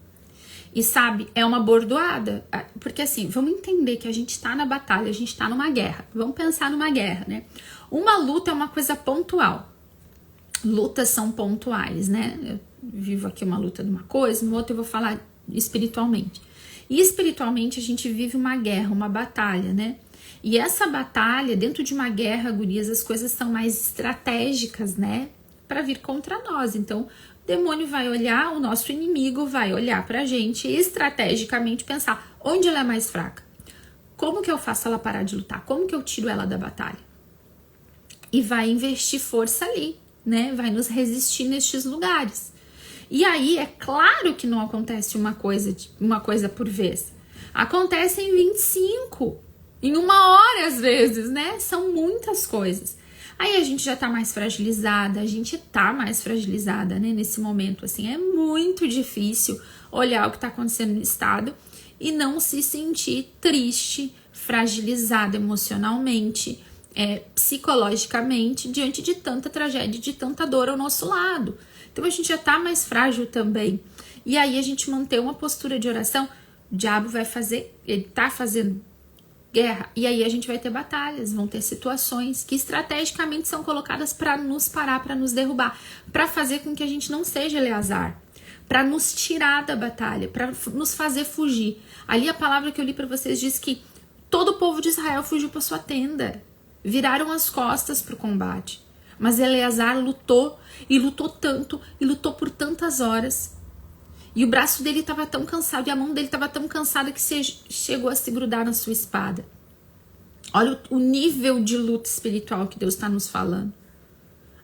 E sabe, é uma bordoada. Porque assim, vamos entender que a gente tá na batalha, a gente tá numa guerra. Vamos pensar numa guerra, né? Uma luta é uma coisa pontual. Lutas são pontuais, né? Eu vivo aqui uma luta de uma coisa, no outro eu vou falar espiritualmente. E espiritualmente a gente vive uma guerra, uma batalha, né? E essa batalha, dentro de uma guerra, gurias, as coisas são mais estratégicas, né? Para vir contra nós. Então, o demônio vai olhar, o nosso inimigo vai olhar pra gente e estrategicamente pensar onde ela é mais fraca. Como que eu faço ela parar de lutar? Como que eu tiro ela da batalha? E vai investir força ali, né? Vai nos resistir nestes lugares. E aí, é claro que não acontece uma coisa por vez. Acontece em 25, em 1 hora às vezes, né? São muitas coisas. Aí a gente já tá mais fragilizada, né? Nesse momento, assim, é muito difícil olhar o que tá acontecendo no estado e não se sentir triste, fragilizada emocionalmente, psicologicamente, diante de tanta tragédia, de tanta dor ao nosso lado. Então a gente já tá mais frágil também. E aí a gente manter uma postura de oração, o diabo vai fazer, ele tá fazendo guerra, e aí a gente vai ter batalhas, vão ter situações que estrategicamente são colocadas para nos parar, para nos derrubar, para fazer com que a gente não seja Eleazar, para nos tirar da batalha, para nos fazer fugir. Ali a palavra que eu li para vocês diz que todo o povo de Israel fugiu para sua tenda, viraram as costas para o combate, mas Eleazar lutou, e lutou tanto, e lutou por tantas horas, e o braço dele estava tão cansado, e a mão dele estava tão cansada que chegou a se grudar na sua espada. Olha o nível de luta espiritual que Deus está nos falando.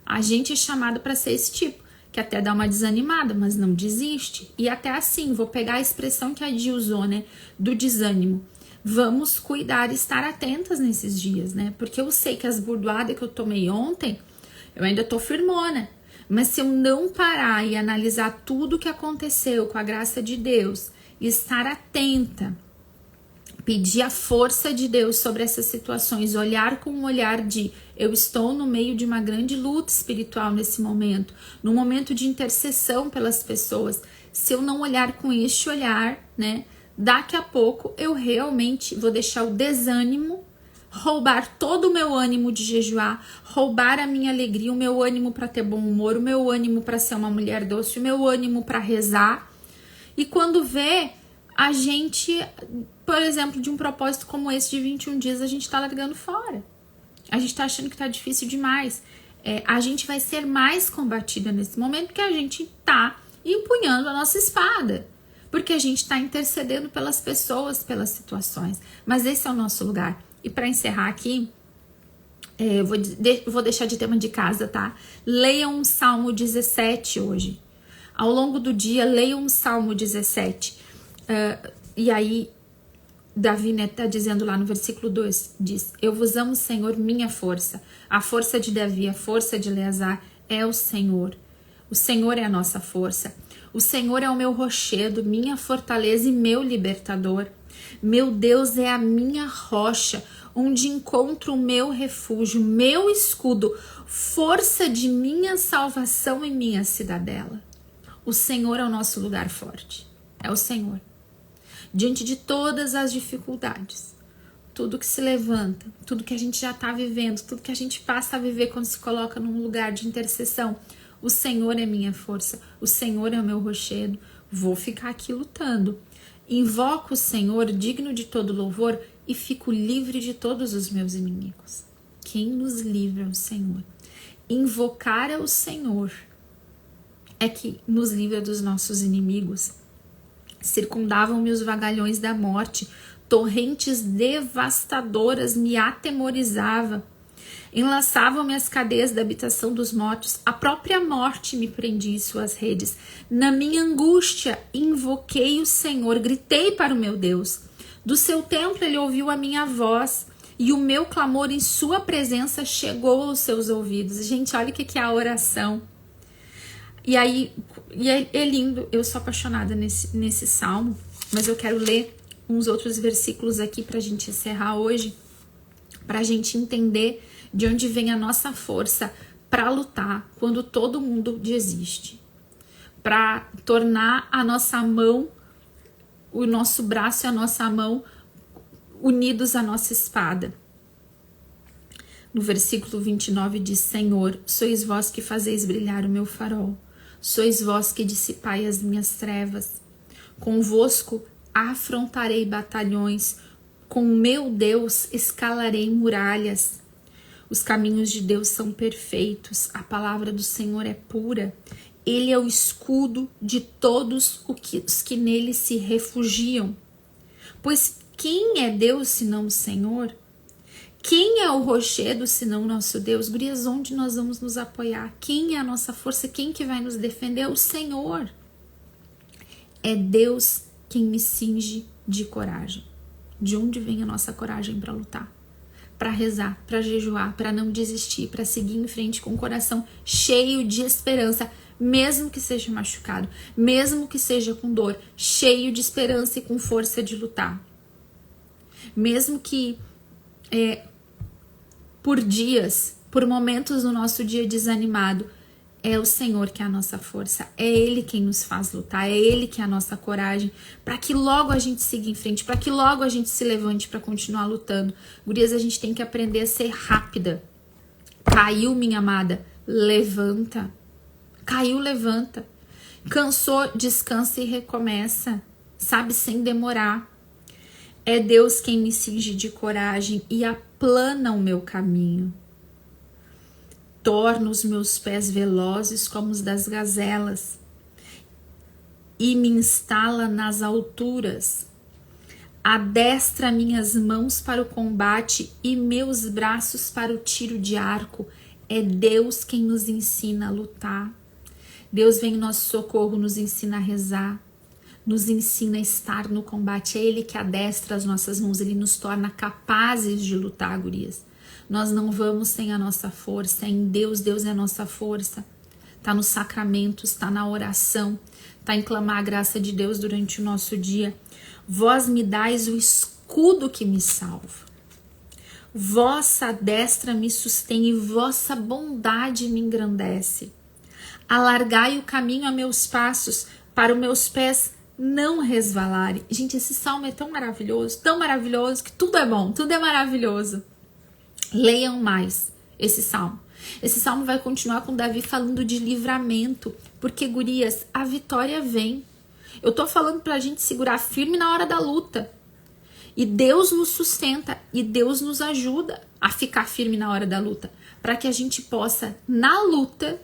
A gente é chamado para ser esse tipo, que até dá uma desanimada, mas não desiste. E até assim, vou pegar a expressão que a Di usou, né, do desânimo. Vamos cuidar e estar atentas nesses dias, né? Porque eu sei que as burdoadas que eu tomei ontem, eu ainda tô firmona. Mas se eu não parar e analisar tudo o que aconteceu com a graça de Deus, e estar atenta, pedir a força de Deus sobre essas situações, olhar com um olhar de eu estou no meio de uma grande luta espiritual nesse momento, num momento de intercessão pelas pessoas. Se eu não olhar com este olhar, né, daqui a pouco eu realmente vou deixar o desânimo roubar todo o meu ânimo de jejuar, roubar a minha alegria, o meu ânimo para ter bom humor, o meu ânimo para ser uma mulher doce, o meu ânimo para rezar. E quando vê, a gente, por exemplo, de um propósito como esse de 21 dias, a gente tá largando fora. A gente tá achando que tá difícil demais. A gente vai ser mais combatida nesse momento porque a gente tá empunhando a nossa espada. Porque a gente tá intercedendo pelas pessoas, pelas situações. Mas esse é o nosso lugar. E para encerrar aqui, eu vou deixar de tema de casa, tá? Leiam um Salmo 17 hoje. Ao longo do dia, leiam um Salmo 17. E aí, Davi, né, tá dizendo lá no versículo 2, diz: eu vos amo, Senhor, minha força. A força de Davi, a força de Eleazar é o Senhor. O Senhor é a nossa força. O Senhor é o meu rochedo, minha fortaleza e meu libertador. Meu Deus é a minha rocha, onde encontro o meu refúgio, meu escudo, força de minha salvação e minha cidadela. O Senhor é o nosso lugar forte. É o Senhor. Diante de todas as dificuldades, tudo que se levanta, tudo que a gente já está vivendo, tudo que a gente passa a viver quando se coloca num lugar de intercessão, o Senhor é minha força, o Senhor é o meu rochedo, vou ficar aqui lutando. Invoco o Senhor, digno de todo louvor, e fico livre de todos os meus inimigos. Quem nos livra é o Senhor. Invocar o Senhor é que nos livra dos nossos inimigos. Circundavam-me os vagalhões da morte, torrentes devastadoras me atemorizavam. Enlaçavam-me as cadeias da habitação dos mortos, a própria morte me prendia em suas redes. Na minha angústia, invoquei o Senhor, gritei para o meu Deus. Do seu templo ele ouviu a minha voz, e o meu clamor em sua presença chegou aos seus ouvidos. Gente, olha o que é a oração. E aí, é lindo, eu sou apaixonada nesse salmo, mas eu quero ler uns outros versículos aqui pra gente encerrar hoje, pra gente entender De onde vem a nossa força para lutar quando todo mundo desiste. Para tornar a nossa mão, o nosso braço e a nossa mão unidos à nossa espada. No versículo 29 diz: Senhor, sois vós que fazeis brilhar o meu farol, sois vós que dissipai as minhas trevas. Convosco afrontarei batalhões, com meu Deus escalarei muralhas. Os caminhos de Deus são perfeitos, a palavra do Senhor é pura. Ele é o escudo de todos os que nele se refugiam. Pois quem é Deus senão o Senhor? Quem é o rochedo senão o nosso Deus? Gurias, onde nós vamos nos apoiar? Quem é a nossa força? Quem que vai nos defender? É o Senhor. É Deus quem me cinge de coragem. De onde vem a nossa coragem para lutar? Para rezar, para jejuar, para não desistir, para seguir em frente com o coração cheio de esperança, mesmo que seja machucado, mesmo que seja com dor, cheio de esperança e com força de lutar. Mesmo que por dias, por momentos no nosso dia desanimado, é o Senhor que é a nossa força, é Ele quem nos faz lutar, é Ele que é a nossa coragem, para que logo a gente siga em frente, para que logo a gente se levante para continuar lutando. Gurias, a gente tem que aprender a ser rápida. Caiu, minha amada, levanta. Caiu, levanta. Cansou, descansa e recomeça, sabe, sem demorar. É Deus quem me cinge de coragem e aplana o meu caminho. Torna os meus pés velozes como os das gazelas e me instala nas alturas. Adestra minhas mãos para o combate e meus braços para o tiro de arco. É Deus quem nos ensina a lutar. Deus vem em nosso socorro, nos ensina a rezar, nos ensina a estar no combate. É Ele que adestra as nossas mãos, Ele nos torna capazes de lutar, gurias. Nós não vamos sem a nossa força, é em Deus, Deus é a nossa força. Está nos sacramentos, está na oração, está em clamar a graça de Deus durante o nosso dia. Vós me dais o escudo que me salva. Vossa destra me sustém e vossa bondade me engrandece. Alargai o caminho a meus passos, para os meus pés não resvalarem. Gente, esse salmo é tão maravilhoso, que tudo é bom, tudo é maravilhoso. Leiam mais esse salmo. Esse salmo vai continuar com Davi falando de livramento, porque, gurias, a vitória vem. Eu tô falando pra gente segurar firme na hora da luta. E Deus nos sustenta e Deus nos ajuda a ficar firme na hora da luta, para que a gente possa, na luta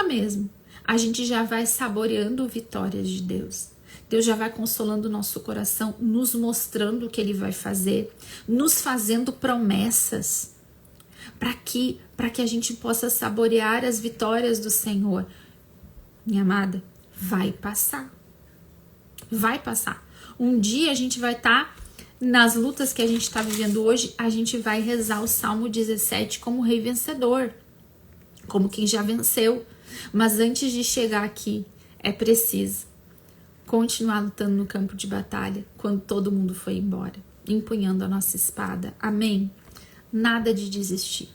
mesmo, a gente já vai saboreando vitórias de Deus. Deus já vai consolando o nosso coração, nos mostrando o que Ele vai fazer, nos fazendo promessas, para que a gente possa saborear as vitórias do Senhor. Minha amada, vai passar. Vai passar. Um dia a gente vai estar nas lutas que a gente está vivendo hoje, a gente vai rezar o Salmo 17 como rei vencedor, como quem já venceu. Mas antes de chegar aqui, é preciso continuar lutando no campo de batalha quando todo mundo foi embora, empunhando a nossa espada. Amém? Nada de desistir.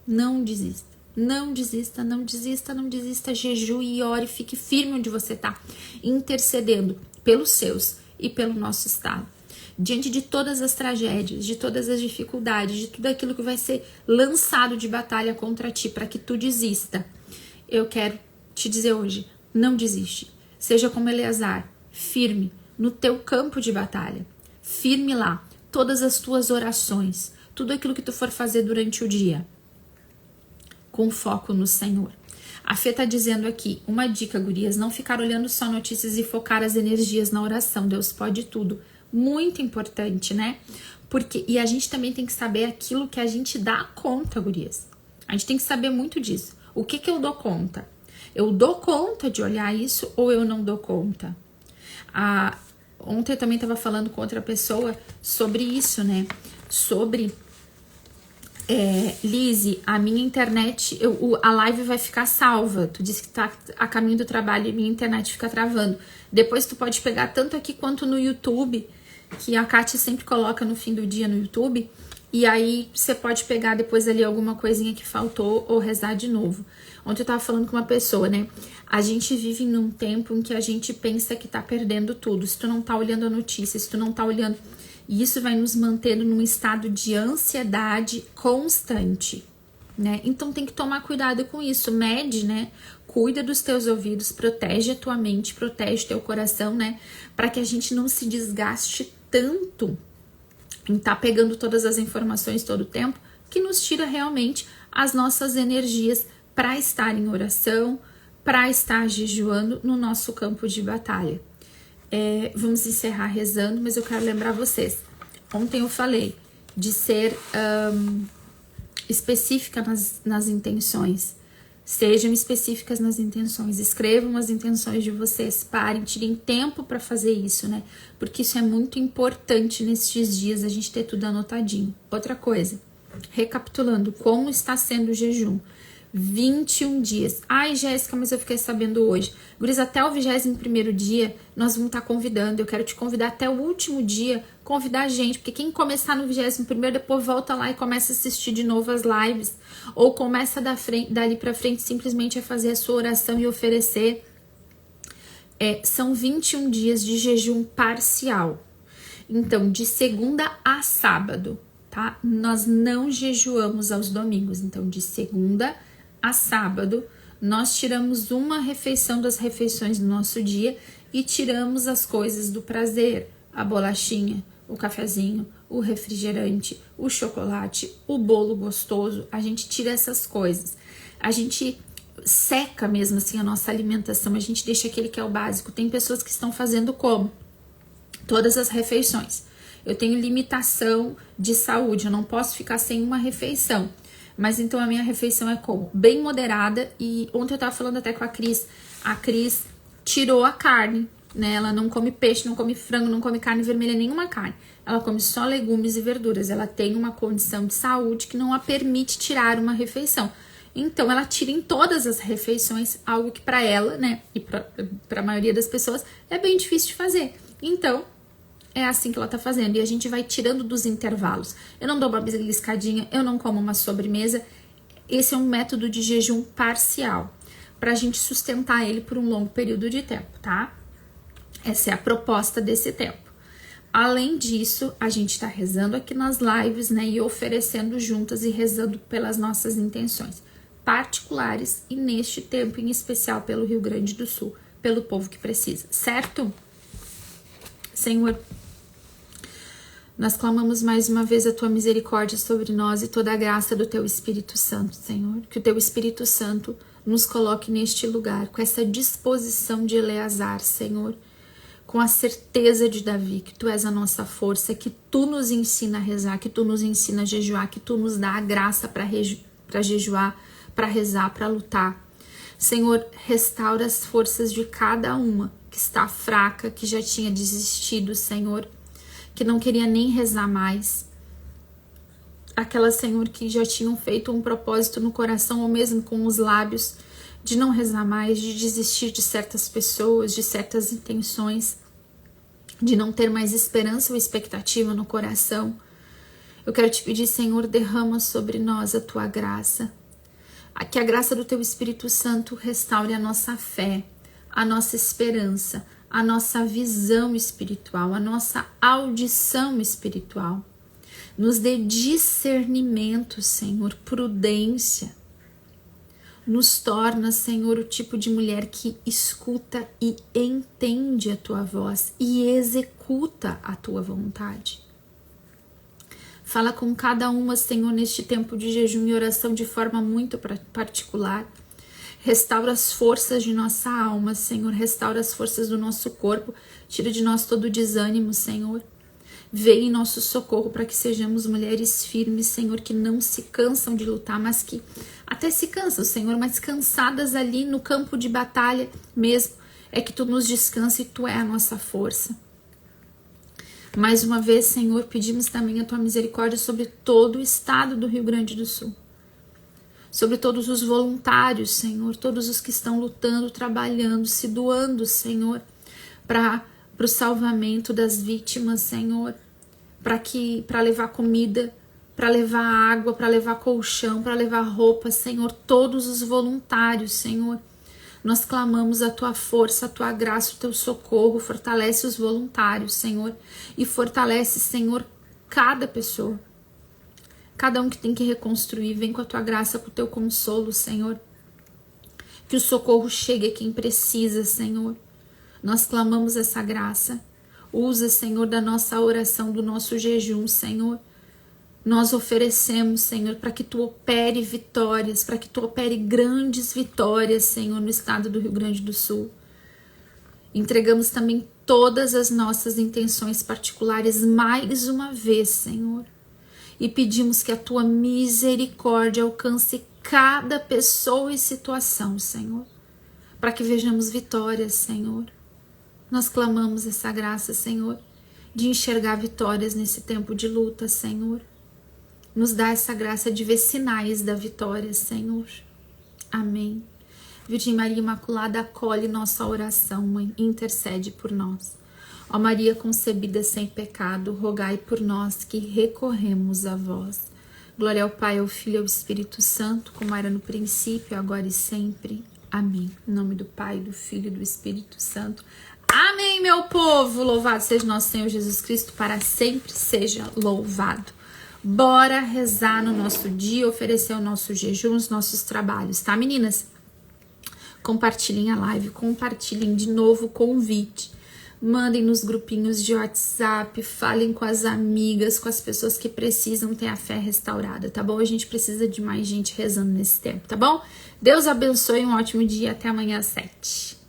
Não desista. Não desista, não desista, não desista. Jejue e ore, fique firme onde você está, intercedendo pelos seus e pelo nosso estado. Diante de todas as tragédias, de todas as dificuldades, de tudo aquilo que vai ser lançado de batalha contra ti, para que tu desista, eu quero te dizer hoje, não desiste. Seja como Eleazar, firme no teu campo de batalha, firme lá, todas as tuas orações, tudo aquilo que tu for fazer durante o dia, com foco no Senhor. A Fê tá dizendo aqui, uma dica, gurias, não ficar olhando só notícias e focar as energias na oração. Deus pode tudo. Muito importante, né? E a gente também tem que saber aquilo que a gente dá conta, gurias. A gente tem que saber muito disso. O que eu dou conta? Eu dou conta de olhar isso ou eu não dou conta? Ontem eu também estava falando com outra pessoa sobre isso, né? Sobre... Lizzy, a minha internet, a live vai ficar salva. Tu disse que tá a caminho do trabalho e minha internet fica travando. Depois tu pode pegar tanto aqui quanto no YouTube, que a Kátia sempre coloca no fim do dia no YouTube. E aí você pode pegar depois ali alguma coisinha que faltou ou rezar de novo. Ontem eu tava falando com uma pessoa, né? A gente vive num tempo em que a gente pensa que tá perdendo tudo. Se tu não tá olhando a notícia, se tu não tá olhando... E isso vai nos mantendo num estado de ansiedade constante, né? Então tem que tomar cuidado com isso. Mede, né? Cuida dos teus ouvidos, protege a tua mente, protege o teu coração, né? Para que a gente não se desgaste tanto em estar pegando todas as informações todo o tempo, que nos tira realmente as nossas energias para estar em oração, para estar jejuando no nosso campo de batalha. Vamos encerrar rezando, mas eu quero lembrar vocês. Ontem eu falei de ser específica nas intenções. Sejam específicas nas intenções, escrevam as intenções de vocês, parem, tirem tempo para fazer isso, né? Porque isso é muito importante nestes dias, a gente ter tudo anotadinho. Outra coisa, recapitulando, como está sendo o jejum? 21 dias. Ai, Jéssica, mas eu fiquei sabendo hoje. Guris, até o 21º dia, nós vamos estar convidando. Eu quero te convidar até o último dia, convidar a gente, porque quem começar no 21º, depois volta lá e começa a assistir de novo as lives, ou começa dali pra frente simplesmente a fazer a sua oração e oferecer. São 21 dias de jejum parcial. Então, de segunda a sábado, tá? Nós não jejuamos aos domingos. Então, de segunda a sábado, nós tiramos uma refeição das refeições do nosso dia e tiramos as coisas do prazer, a bolachinha, o cafezinho, o refrigerante, o chocolate, o bolo gostoso. A gente tira essas coisas. A gente seca mesmo assim a nossa alimentação, a gente deixa aquele que é o básico. Tem pessoas que estão fazendo como? Todas as refeições. Eu tenho limitação de saúde, eu não posso ficar sem uma refeição. Mas então a minha refeição é como? Bem moderada. E ontem eu tava falando até com a Cris. A Cris tirou a carne, né? Ela não come peixe, não come frango, não come carne vermelha, nenhuma carne. Ela come só legumes e verduras. Ela tem uma condição de saúde que não a permite tirar uma refeição. Então ela tira em todas as refeições, algo que para ela, né? E para a maioria das pessoas é bem difícil de fazer. Então é assim que ela tá fazendo. E a gente vai tirando dos intervalos. Eu não dou uma beliscadinha, eu não como uma sobremesa. Esse é um método de jejum parcial, pra gente sustentar ele por um longo período de tempo, tá? Essa é a proposta desse tempo. Além disso, a gente tá rezando aqui nas lives, né? E oferecendo juntas e rezando pelas nossas intenções particulares e neste tempo em especial pelo Rio Grande do Sul, pelo povo que precisa, certo? Senhor, nós clamamos mais uma vez a tua misericórdia sobre nós e toda a graça do teu Espírito Santo, Senhor. Que o teu Espírito Santo nos coloque neste lugar, com essa disposição de Eleazar, Senhor. Com a certeza de Davi, que tu és a nossa força, que tu nos ensina a rezar, que tu nos ensina a jejuar, que tu nos dá a graça para jejuar, para rezar, para lutar. Senhor, restaura as forças de cada uma que está fraca, que já tinha desistido, Senhor, que não queria nem rezar mais. Aquelas, Senhor, que já tinham feito um propósito no coração ou mesmo com os lábios de não rezar mais, de desistir de certas pessoas, de certas intenções, de não ter mais esperança ou expectativa no coração. Eu quero te pedir, Senhor, derrama sobre nós a tua graça. Que a graça do teu Espírito Santo restaure a nossa fé, a nossa esperança, a nossa visão espiritual, a nossa audição espiritual. Nos dê discernimento, Senhor, prudência. Nos torna, Senhor, o tipo de mulher que escuta e entende a tua voz e executa a tua vontade. Fala com cada uma, Senhor, neste tempo de jejum e oração de forma muito particular. Restaura as forças de nossa alma, Senhor. Restaura as forças do nosso corpo. Tira de nós todo o desânimo, Senhor. Vem em nosso socorro para que sejamos mulheres firmes, Senhor, que não se cansam de lutar, mas que até se cansam, Senhor, mas cansadas ali no campo de batalha mesmo, é que tu nos descansa e tu é a nossa força. Mais uma vez, Senhor, pedimos também a tua misericórdia sobre todo o estado do Rio Grande do Sul. Sobre todos os voluntários, Senhor, todos os que estão lutando, trabalhando, se doando, Senhor, para o salvamento das vítimas, Senhor, para levar comida para levar água, para levar colchão, para levar roupa, Senhor, todos os voluntários, Senhor. Nós clamamos a tua força, a tua graça, o teu socorro, fortalece os voluntários, Senhor, e fortalece, Senhor, cada pessoa. Cada um que tem que reconstruir, vem com a tua graça, com o teu consolo, Senhor. Que o socorro chegue a quem precisa, Senhor. Nós clamamos essa graça. Usa, Senhor, da nossa oração, do nosso jejum, Senhor. Nós oferecemos, Senhor, para que tu opere vitórias, para que tu opere grandes vitórias, Senhor, no estado do Rio Grande do Sul. Entregamos também todas as nossas intenções particulares mais uma vez, Senhor. E pedimos que a tua misericórdia alcance cada pessoa e situação, Senhor, para que vejamos vitórias, Senhor. Nós clamamos essa graça, Senhor, de enxergar vitórias nesse tempo de luta, Senhor. Nos dá essa graça de ver sinais da vitória, Senhor. Amém. Virgem Maria Imaculada, acolhe nossa oração, Mãe, intercede por nós. Ó Maria concebida sem pecado, rogai por nós que recorremos a vós. Glória ao Pai, ao Filho e ao Espírito Santo, como era no princípio, agora e sempre. Amém. Em nome do Pai, do Filho e do Espírito Santo. Amém, meu povo! Louvado seja nosso Senhor Jesus Cristo, para sempre seja louvado. Bora rezar no nosso dia, oferecer o nosso jejum, os nossos trabalhos, tá, meninas? Compartilhem a live, compartilhem de novo o convite. Mandem nos grupinhos de WhatsApp, falem com as amigas, com as pessoas que precisam ter a fé restaurada, tá bom? A gente precisa de mais gente rezando nesse tempo, tá bom? Deus abençoe, um ótimo dia, até amanhã às 7.